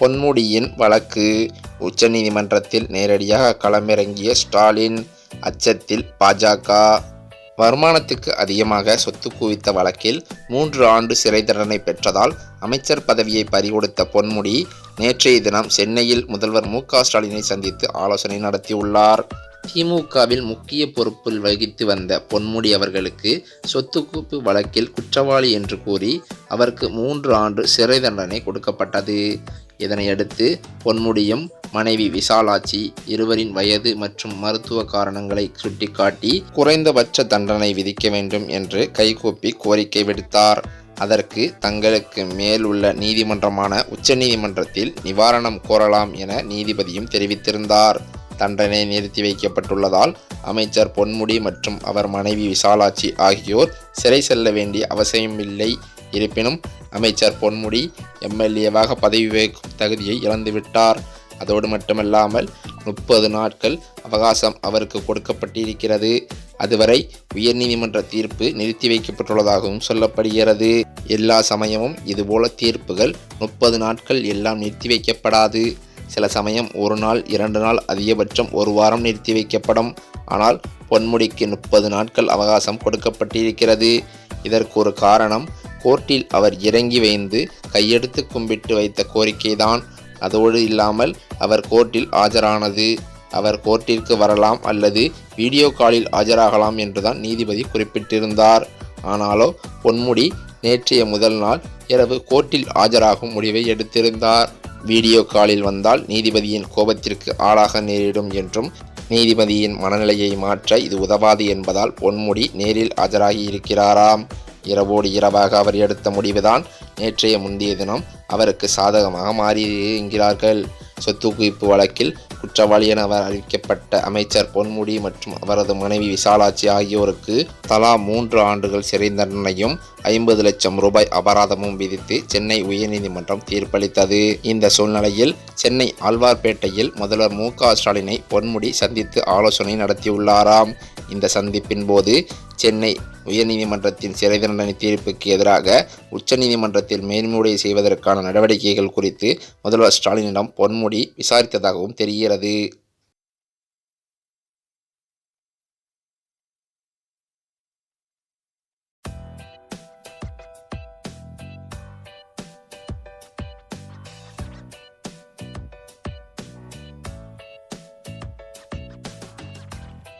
பொன்முடியின் வழக்கு. உச்சநீதிமன்றத்தில் நேரடியாக களமிறங்கிய ஸ்டாலின். அச்சத்தில் பாஜக. வருமானத்துக்கு அதிகமாக சொத்து குவித்த வழக்கில் 3 ஆண்டு சிறை தண்டனை பெற்றதால் அமைச்சர் பதவியை பறிகொடுத்த பொன்முடி நேற்றைய தினம் சென்னையில் முதல்வர் மு.க.ஸ்டாலினை சந்தித்து ஆலோசனை நடத்தியுள்ளார். திமுகவில் முக்கிய பொறுப்பில் வகித்து வந்த பொன்முடி அவர்களுக்கு சொத்து குவிப்பு வழக்கில் குற்றவாளி என்று கூறி அவருக்கு 3 ஆண்டு சிறை தண்டனை கொடுக்கப்பட்டது. இதனையடுத்து பொன்முடியும் மனைவி விசாலாட்சி இருவரின் வயது மற்றும் மருத்துவ காரணங்களை சுட்டிக்காட்டி குறைந்தபட்ச தண்டனை விதிக்க வேண்டும் என்று கைகூப்பி கோரிக்கை விடுத்தார். அதற்கு தங்களுக்கு மேல் உள்ள நீதிமன்றமான உச்சநீதிமன்றத்தில் நிவாரணம் கோரலாம் என நீதிபதியும் தெரிவித்திருந்தார். தண்டனை நிறுத்தி வைக்கப்பட்டுள்ளதால் அமைச்சர் பொன்முடி மற்றும் அவர் மனைவி விசாலாட்சி ஆகியோர் சிறை செல்ல வேண்டிய அவசியமில்லை. இருப்பினும் அமைச்சர் பொன்முடி எம்எல்ஏவாக பதவி வகிக்கும் தகுதியை இழந்துவிட்டார். அதோடு மட்டுமல்லாமல் 30 நாட்கள் அவகாசம் அவருக்கு கொடுக்கப்பட்டிருக்கிறது. அதுவரை உயர்நீதிமன்ற தீர்ப்பு நிறுத்தி வைக்கப்பட்டுள்ளதாகவும் சொல்லப்படுகிறது. எல்லா சமயமும் இதுபோல தீர்ப்புகள் 30 நாட்கள் எல்லாம் நிறுத்தி வைக்கப்படாது. சில சமயம் 1 நாள் 2 நாள் அதிகபட்சம் 1 வாரம் நிறுத்தி வைக்கப்படும். ஆனால் பொன்முடிக்கு 30 நாட்கள் அவகாசம் கொடுக்கப்பட்டிருக்கிறது. இதற்கு ஒரு காரணம் கோர்ட்டில் அவர் இறங்கி வைந்து கையெடுத்து கும்பிட்டு வைத்த கோரிக்கைதான். அதோடு இல்லாமல் அவர் கோர்ட்டில் ஆஜரானது. அவர் கோர்ட்டிற்கு வரலாம் அல்லது வீடியோ காலில் ஆஜராகலாம் என்றுதான் நீதிபதி குறிப்பிட்டிருந்தார். ஆனாலோ பொன்முடி நேற்றைய முதல் நாள் இரவு கோர்ட்டில் ஆஜராகும் முடிவை எடுத்திருந்தார். வீடியோ காலில் வந்தால் நீதிபதியின் கோபத்திற்கு ஆளாக நேரிடும் என்றும் நீதிபதியின் மனநிலையை மாற்ற இது உதவாது என்பதால் பொன்முடி நேரில் ஆஜராகி இருக்கிறாராம். இரவோடு இரவாக அவர் எடுத்த முடிவுதான் நேற்றைய முந்தைய தினம் அவருக்கு சாதகமாக மாறியது என்கிறார்கள். சொத்து குவிப்பு வழக்கில் குற்றவாளி என அறிவிக்கப்பட்ட அமைச்சர் பொன்முடி மற்றும் அவரது மனைவி விசாலாட்சி ஆகியோருக்கு தலா 3 ஆண்டுகள் சிறை தண்டனையும் 50 லட்சம் ரூபாய் அபராதமும் விதித்து சென்னை உயர்நீதிமன்றம் தீர்ப்பளித்தது. இந்த சூழ்நிலையில் சென்னை ஆழ்வார்பேட்டையில் முதல்வர் மு.க.ஸ்டாலினை பொன்முடி சந்தித்து ஆலோசனை நடத்தியுள்ளாராம். இந்த சந்திப்பின் போது சென்னை உயர்நீதிமன்றத்தின் சிறை தண்டனை தீர்ப்புக்கு எதிராக உச்சநீதிமன்றத்தில் மேல்முறை செய்வதற்கான நடவடிக்கைகள் குறித்து முதல்வர் ஸ்டாலினிடம் பொன்முடி விசாரித்ததாகவும் தெரிகிறது.